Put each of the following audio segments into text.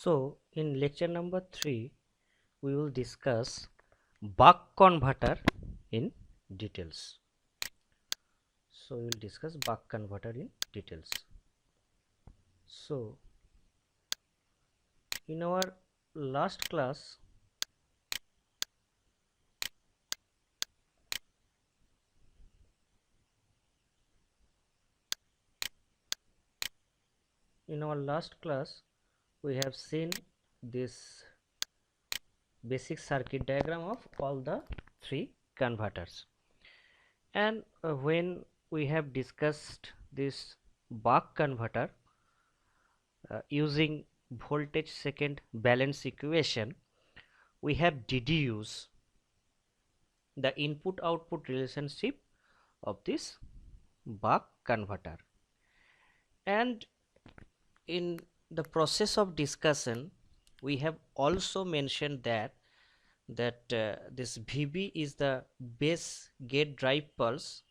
So in lecture number 3 we will discuss buck converter in details. So we will discuss buck converter in details. So in our last class we have seen this basic circuit diagram of all the three converters, and when we have discussed this buck converter using voltage second balance equation, we have deduced the input output relationship of this buck converter. And in the process of discussion we have also mentioned that this VB is the base gate drive pulse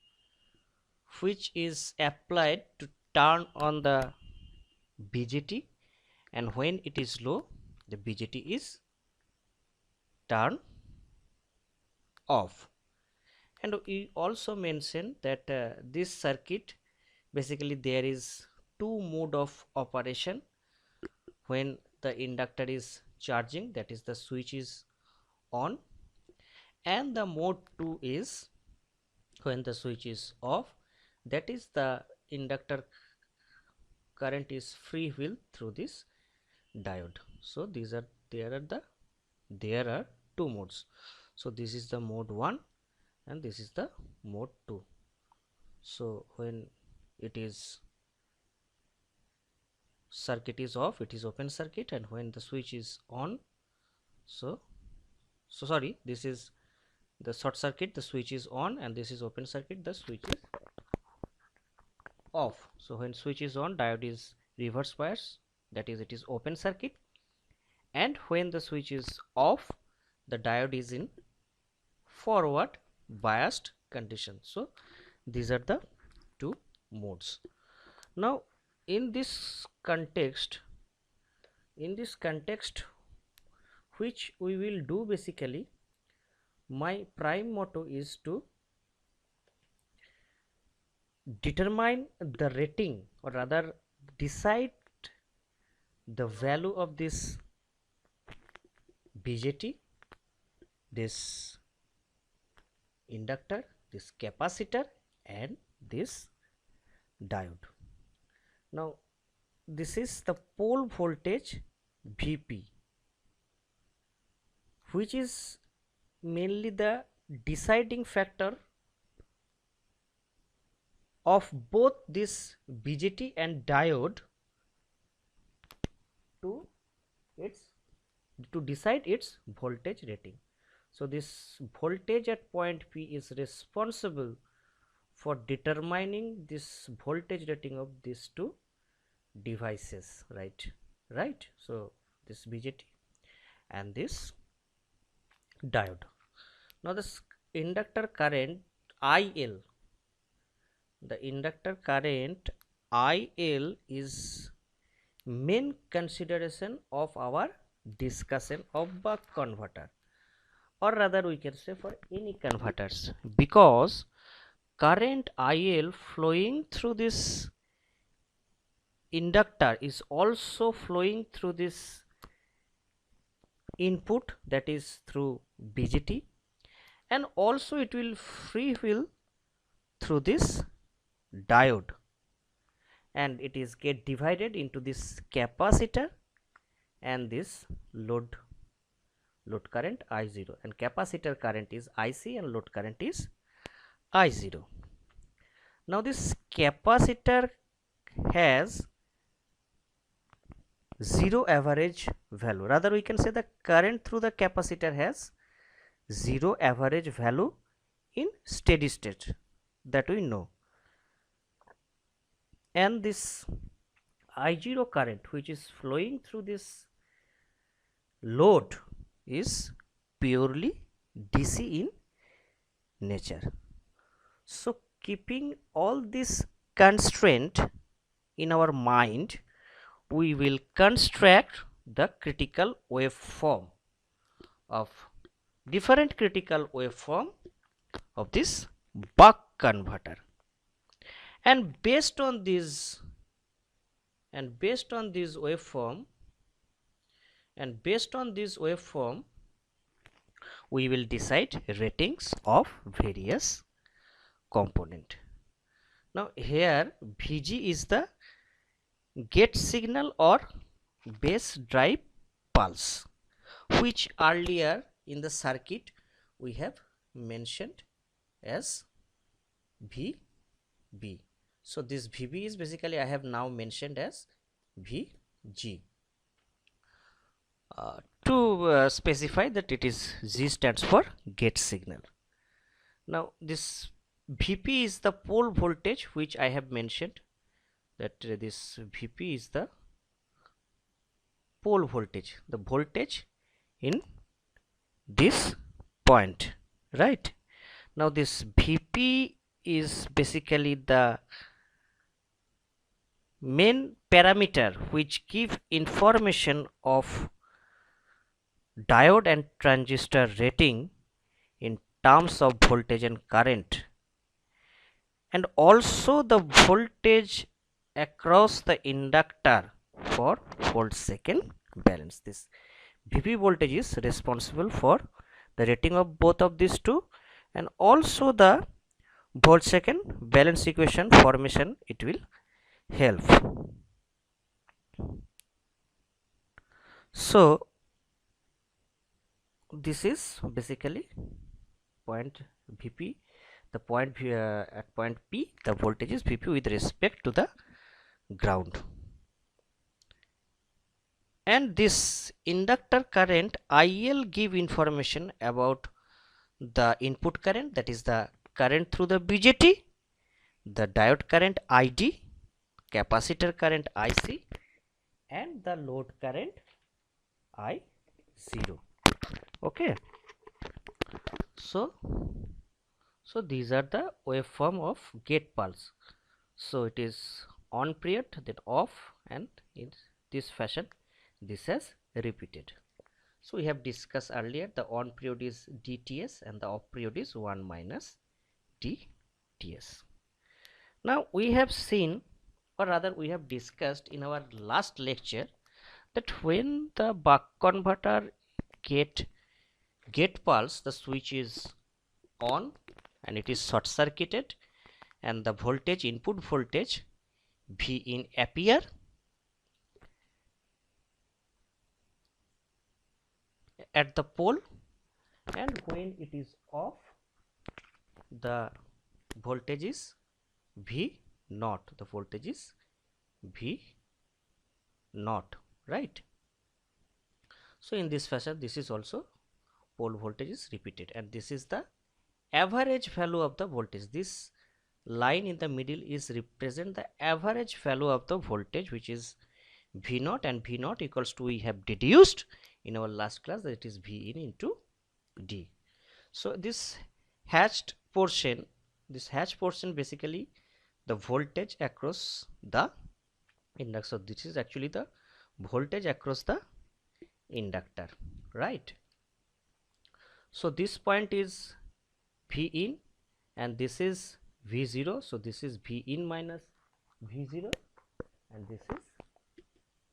which is applied to turn on the BJT, and when it is low the BJT is turned off. And we also mentioned that this circuit basically there is two mode of operation when the inductor is charging, that is the switch is on, and the mode 2 is when the switch is off, that is the inductor current is free wheel through this diode. So these are there are two modes. So this is the mode 1 and this is the mode 2. So when it is circuit is off it is open circuit, and when the switch is on, so sorry, this is the short circuit, the switch is on, and this is open circuit, the switch is off. So when switch is on diode is reverse bias, that is it is open circuit, and when the switch is off the diode is in forward biased condition. So these are the two modes. Now in this context which we will do, basically my prime motto is to determine the rating, or rather decide the value of this BJT, this inductor, this capacitor, and this diode. Now this is the pole voltage VP, which is mainly the deciding factor of both this BJT and diode to decide its voltage rating. So this voltage at point P is responsible for determining this voltage rating of these two devices, right? So this BJT and this diode. Now this inductor current IL, the inductor current IL is main consideration of our discussion of buck converter, or rather we can say for any converters, because current IL flowing through this inductor is also flowing through this input, that is through BJT, and also it will free wheel through this diode, and it is get divided into this capacitor and this load current I0, and capacitor current is IC and load current is I0. Now this capacitor has zero average value, rather we can say the current through the capacitor has zero average value in steady state, that we know, and this I0 current which is flowing through this load is purely DC in nature. So keeping all this constraint in our mind, we will construct the critical waveform of different critical waveform of this buck converter, and based on this waveform we will decide ratings of various component. Now here Vg is the gate signal or base drive pulse, which earlier in the circuit we have mentioned as Vb. So this Vb is basically I have now mentioned as Vg. To specify that it is G stands for gate signal. Now this Vp is the pole voltage, which I have mentioned that this Vp is the pole voltage, the voltage in this point, right? Now this Vp is basically the main parameter which give information of diode and transistor rating in terms of voltage and current, and also the voltage across the inductor for volt second balance. This Vp voltage is responsible for the rating of both of these two, and also the volt second balance equation formation it will help. So this is basically point Vp, the point at point P the voltage is Vp with respect to the ground, and this inductor current IL give information about the input current, that is the current through the BJT, the diode current ID, capacitor current IC, and the load current I0. Okay, so these are the waveform of gate pulse. So it is on period, then off, and in this fashion this has repeated. So we have discussed earlier the on period is dTs and the off period is 1 minus dTs. Now we have seen, or rather we have discussed in our last lecture, that when the buck converter gate pulse, the switch is on and it is short circuited, and the voltage, input voltage V in appear, at the pole, and when it is off the voltage is V naught, the voltage is V naught, right? So in this fashion this is also pole voltage is repeated, and this is the average value of the voltage. This line in the middle is represent the average value of the voltage, which is V naught, and V naught equals to, we have deduced in our last class, that it is V in into D. So this hatched portion basically the voltage across the inductor. So this is actually the voltage across the inductor, right? So this point is V in and this is V0. So this is V in minus V0 and this is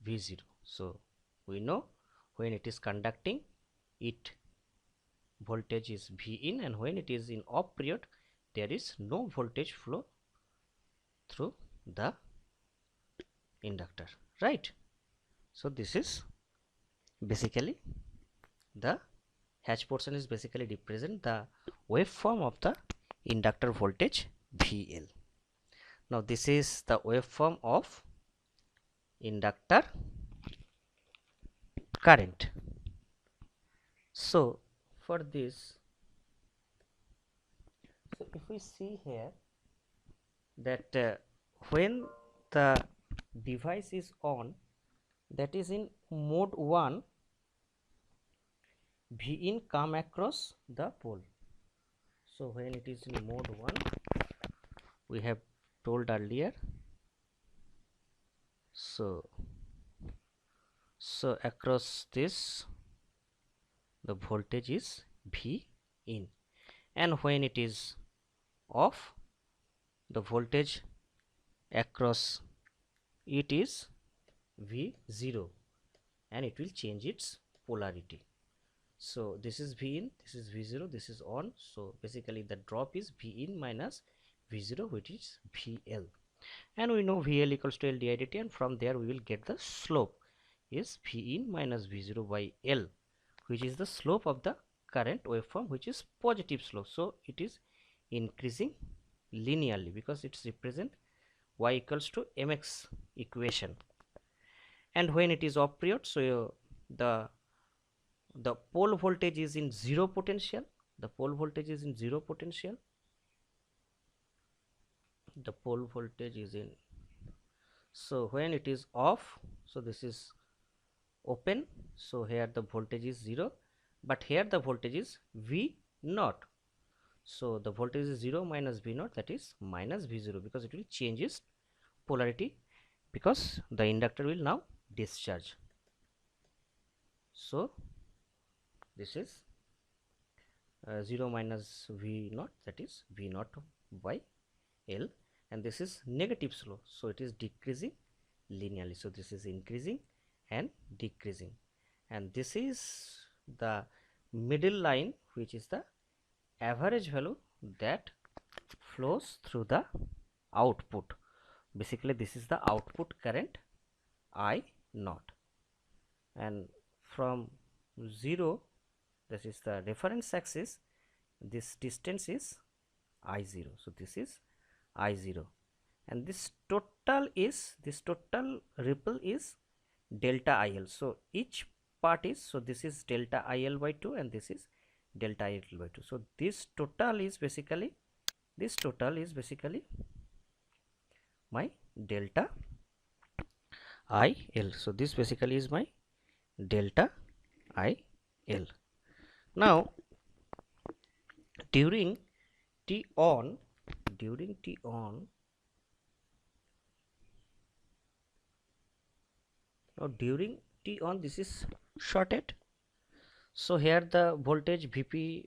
V0. So we know when it is conducting, it voltage is V in, and when it is in off period there is no voltage flow through the inductor, right? So this is basically the hatch portion is basically represent the waveform of the inductor voltage VL. Now this is the waveform of inductor current. So for this, so if we see here that when the device is on, that is in mode 1, V in come across the pole. So when it is in mode 1, we have told earlier, so So across this the voltage is V in, and when it is off, the voltage across it is V0, and it will change its polarity. So this is V in, this is V0, this is on. So basically the drop is V in minus V0, which is VL, and we know VL equals to L di dt, and from there we will get the slope is V in minus V0 by L, which is the slope of the current waveform, which is positive slope. So it is increasing linearly because it's represent y equals to mx equation. And when it is off period, so the pole voltage is in zero potential. The pole voltage is in zero potential. The pole voltage is in. So when it is off, so this is open. So here the voltage is 0, but here the voltage is V naught. So the voltage is 0 minus V naught, that is minus V0, because it will change its polarity because the inductor will now discharge. So this is 0 minus V naught, that is V naught by L, and this is negative slope, so it is decreasing linearly. So this is increasing and decreasing, and this is the middle line, which is the average value that flows through the output. Basically this is the output current I naught, and from 0, this is the reference axis, this distance is I0. So this is I0, and this total ripple is delta IL. So each part is, so this is delta IL by 2, and this is delta IL by 2. So this total is basically my delta IL. So this basically is my delta IL. Now during T on, this is shorted. So here the voltage Vp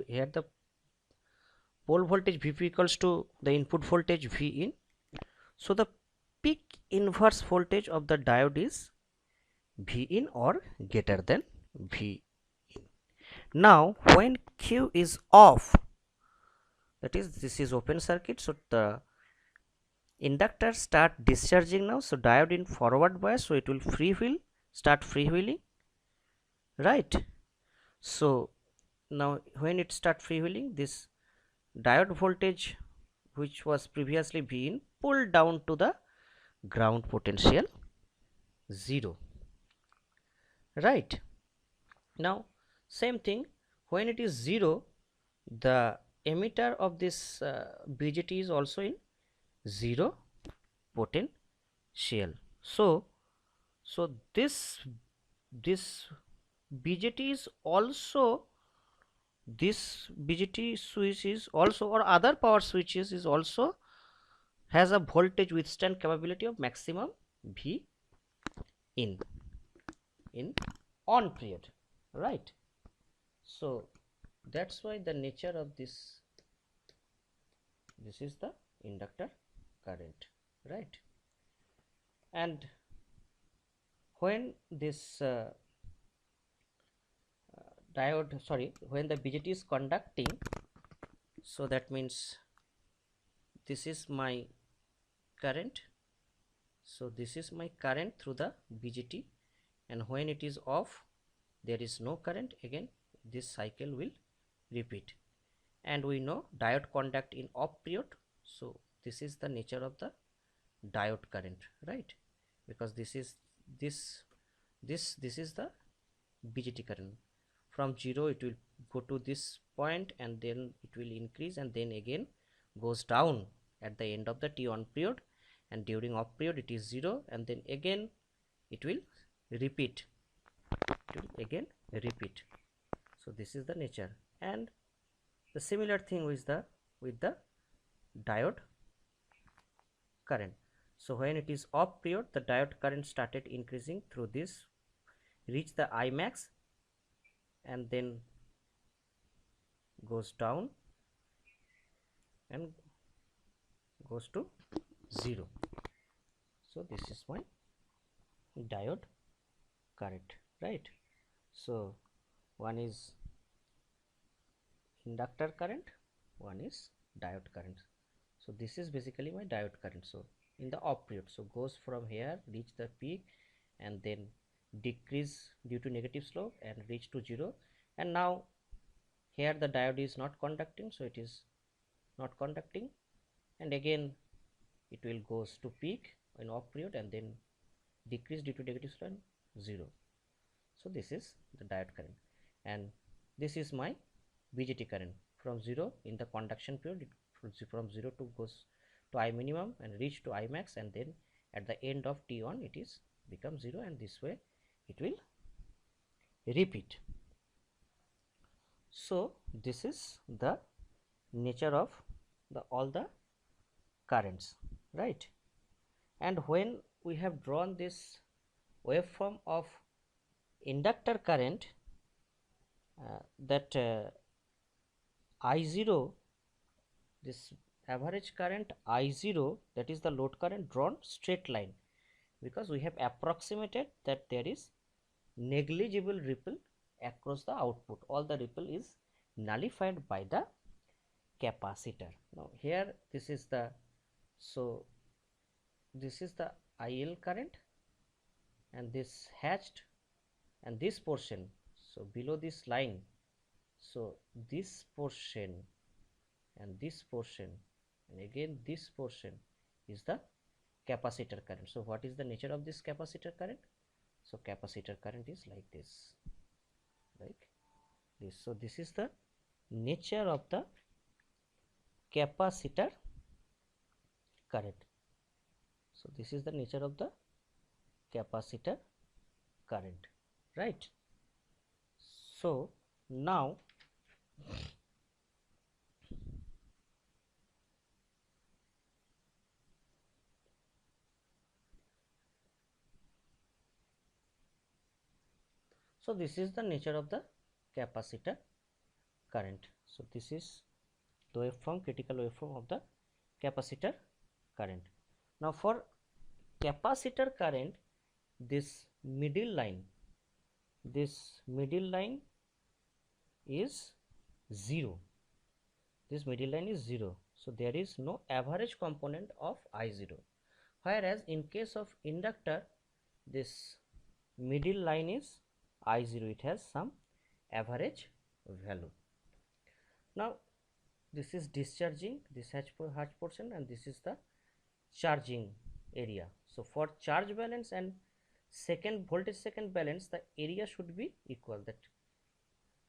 here the pole voltage Vp equals to the input voltage V in. So the peak inverse voltage of the diode is V in or greater than V in. Now when Q is off, that is this is open circuit, so the inductor start discharging now. So diode in forward bias, so it will start freewheeling, right? So now when it start freewheeling, this diode voltage which was previously V in pulled down to the ground potential 0, right? Now same thing, when it is 0, the emitter of this BJT is also in 0 potential. So this BJT is also, this BJT switch is also, or other power switches is also has a voltage withstand capability of maximum V in on period, right? So that's why the nature of this is the inductor current, right? And when this when the BJT is conducting, so that means this is my current. So this is my current through the BJT, and when it is off, there is no current. Again this cycle will repeat, and we know diode conduct in off period. So this is the nature of the diode current, right? Because this is the BJT current. From 0 it will go to this point, and then it will increase, and then again goes down at the end of the T on period, and during off period it is 0, and then again it will repeat. So this is the nature, and the similar thing with the diode current. So when it is off period, the diode current started increasing through this reach the I max and then goes down and goes to 0. So this is my diode current, right? So one is inductor current, one is diode current. So this is basically my diode current. So in the off period, so goes from here, reach the peak and then decrease due to negative slope and reach to 0. And now here the diode is not conducting, so it is not conducting, and again it will goes to peak in off period and then decrease due to negative slope and 0. So this is the diode current, and this is my BJT current from 0 in the conduction period. From 0 to goes to I minimum and reach to I max, and then at the end of T1 it is become 0, and this way it will repeat. So this is the nature of the all the currents, right? And when we have drawn this waveform of inductor current, that I0, this average current I0, that is the load current, drawn straight line, because we have approximated that there is negligible ripple across the output. All the ripple is nullified by the capacitor. Now here this is the, so this is the IL current, and this hatched, and this portion, so below this line, so this portion and this portion and again this portion is the capacitor current. So what is the nature of this capacitor current? So capacitor current is like this. So this is the nature of the capacitor current. So this is the nature of the capacitor current, right? So now so this is the nature of the capacitor current. So this is the waveform, critical waveform of the capacitor current. Now for capacitor current, this middle line is 0. This middle line is 0. So there is no average component of I0. Whereas in case of inductor, this middle line is I0. It has some average value. Now this is discharging, this hatch portion, and this is the charging area. So for charge balance and second voltage second balance, the area should be equal. That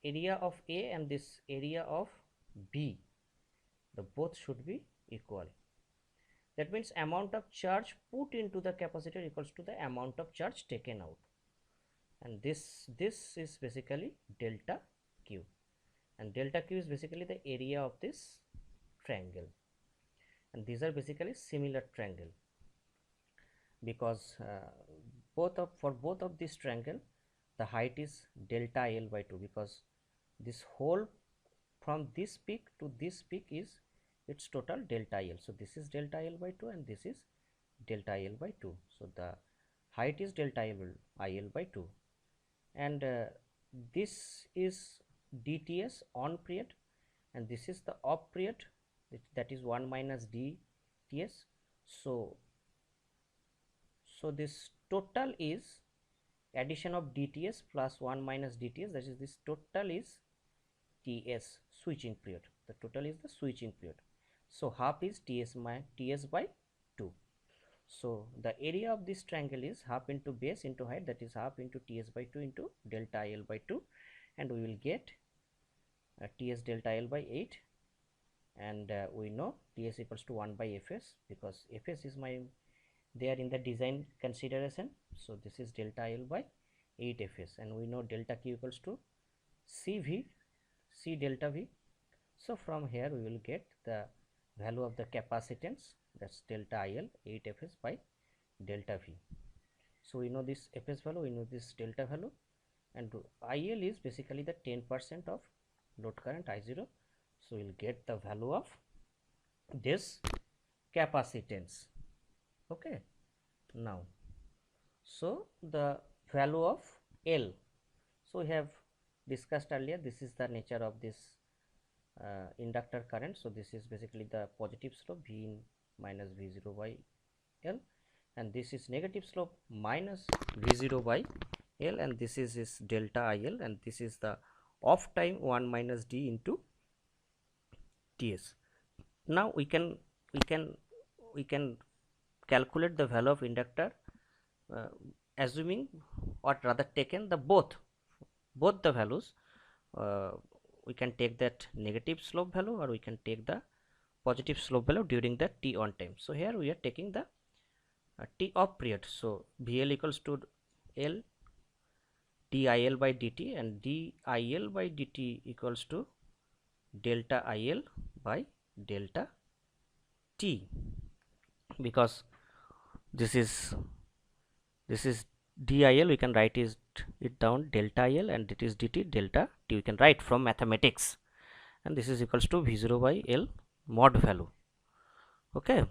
area of A and this area of B, the both should be equal. That means amount of charge put into the capacitor equals to the amount of charge taken out, and this is basically delta Q, and delta Q is basically the area of this triangle, and these are basically similar triangle, because for both of this triangle the height is delta L by 2, because this whole from this peak to this peak is its total delta L. So this is delta L by 2 and this is delta L by 2. So the height is delta IL by 2, and this is dTs on period, and this is the off period, that is 1 minus dTs. So this total is addition of dTs plus 1 minus dTs, that is this total is Ts, switching period. The total is the switching period. So half is Ts by 2. So the area of this triangle is half into base into height, that is half into Ts by 2 into delta L by 2, and we will get Ts delta L by 8, and we know Ts equals to 1 by Fs, because Fs is my there in the design consideration. So this is delta L by 8 Fs, and we know delta Q equals to C delta V. So from here we will get the value of the capacitance, that's delta IL 8 Fs by delta V. So we know this Fs value, we know this delta value, and IL is basically the 10% of load current I0. So we'll get the value of this capacitance. Okay, now so the value of L, so we have discussed earlier, this is the nature of this inductor current. So this is basically the positive slope V in minus V0 by L, and this is negative slope minus V0 by L, and this is delta IL, and this is the off time 1 minus D into Ts. Now we can calculate the value of inductor, uh, assuming, or rather taken the both the values. We can take that negative slope value, or we can take the positive slope value during the t on time. So here we are taking the t off period. So VL equals to L dIL by dt, and dIL by dt equals to delta IL by delta t, because this is DIL, we can write it down delta IL, and it is dt delta t, we can write from mathematics, and this is equals to V0 by L mod value. Okay,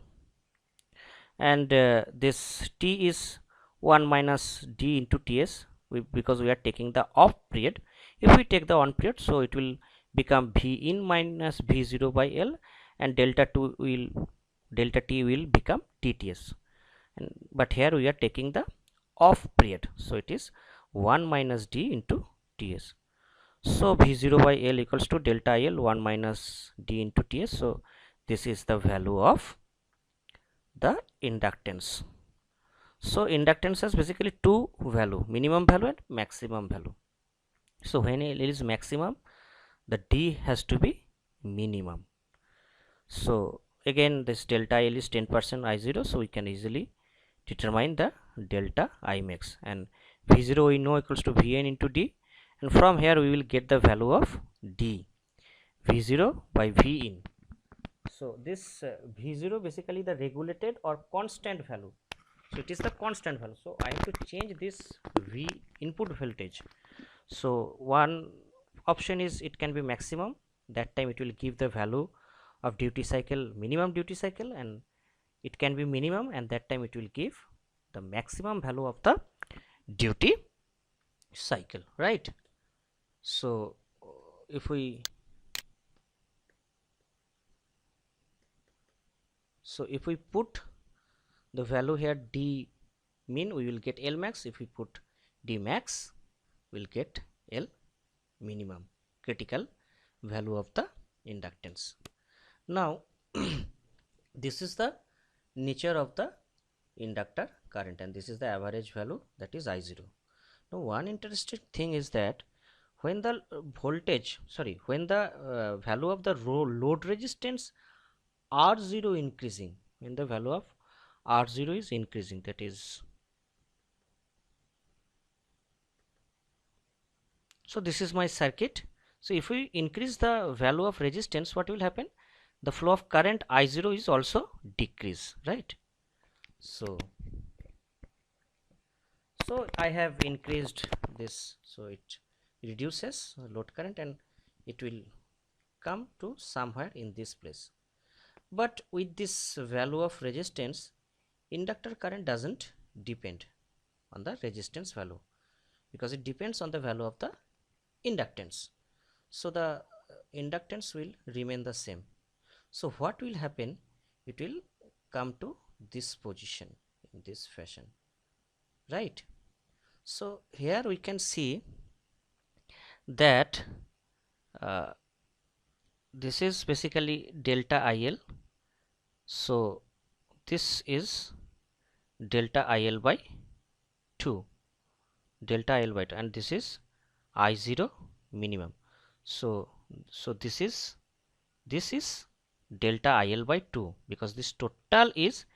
and this t is 1 minus D into Ts, because we are taking the off period. If we take the on period, so it will become V in minus V0 by L, and delta t will become TTS, and but here we are taking the off period, so it is 1 minus D into Ts. So V0 by L equals to delta L 1 minus D into Ts. So this is the value of the inductance. So inductance has basically two value, minimum value and maximum value. So when L is maximum, the D has to be minimum. So again, this delta L is 10% I0, so we can easily determine the delta I max, and V0 we know equals to Vn into D, and from here we will get the value of D, V0 by V in. So this V0 basically the regulated or constant value, so it is the constant value. So I have to change this V input voltage. So one option is it can be maximum, that time it will give the value of duty cycle, minimum duty cycle, and it can be minimum, and that time it will give the maximum value of the duty cycle, right? So if we put the value here D min, we will get L max. If we put D max, we will get L minimum, critical value of the inductance. Now this is the nature of the inductor current, and this is the average value, that is I0. Now one interesting thing is that when the when the value of the load resistance R0 increasing, when the value of R0 is increasing, that is, so this is my circuit. So if we increase the value of resistance, what will happen? The flow of current I0 is also decrease, right? So I have increased this, so it reduces load current, and it will come to somewhere in this place. But with this value of resistance, inductor current doesn't depend on the resistance value, because it depends on the value of the inductance. So the inductance will remain the same. So what will happen? It will come to this position in this fashion, right? So here we can see that this is basically delta IL. So this is delta IL by 2, and this is I0 minimum. So this is delta IL by 2, because this total is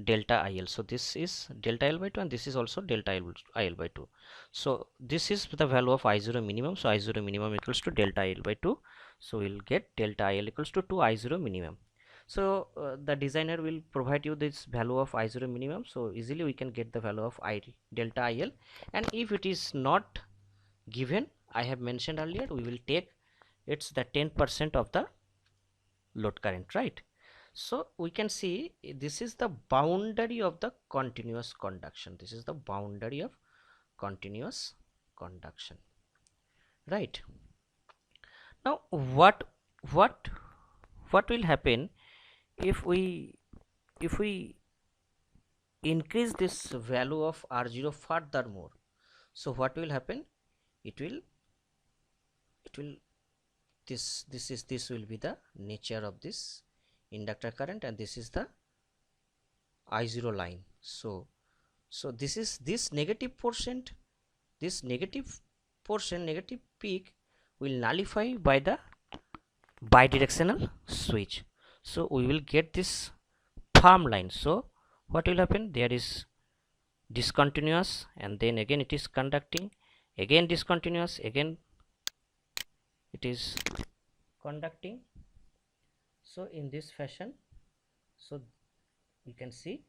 delta IL. So this is delta IL by 2, and this is also delta IL by 2. So this is the value of I0 minimum. So I0 minimum equals to delta IL by 2. So we'll get delta IL equals to 2 I0 minimum. So the designer will provide you this value of I0 minimum, so easily we can get the value of delta IL. And if it is not given I have mentioned earlier, we will take it's the 10% of the load current, right? So we can see this is the boundary of the continuous conduction. This is the boundary of continuous conduction, right? Now what what will happen if we increase this value of R0 furthermore? So what will happen? It will this will be the nature of this inductor current, and this is the I0 line. So this is this negative portion, negative peak will nullify by the bidirectional switch. So we will get this firm line. So what will happen? There is discontinuous, and then again it is conducting, again discontinuous, again it is conducting. So in this fashion, so you can see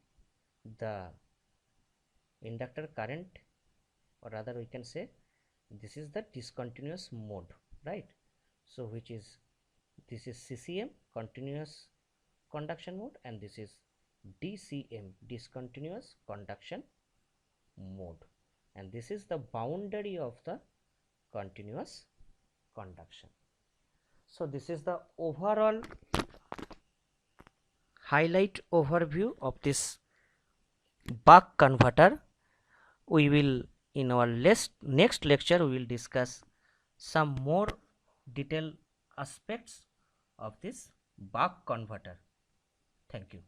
the inductor current, or rather we can say this is the discontinuous mode, right? So which is, this is CCM, continuous conduction mode, and this is DCM, discontinuous conduction mode, and this is the boundary of the continuous conduction. So this is the overall highlight overview of this buck converter. We will, in our next lecture, we will discuss some more detailed aspects of this buck converter. Thank you.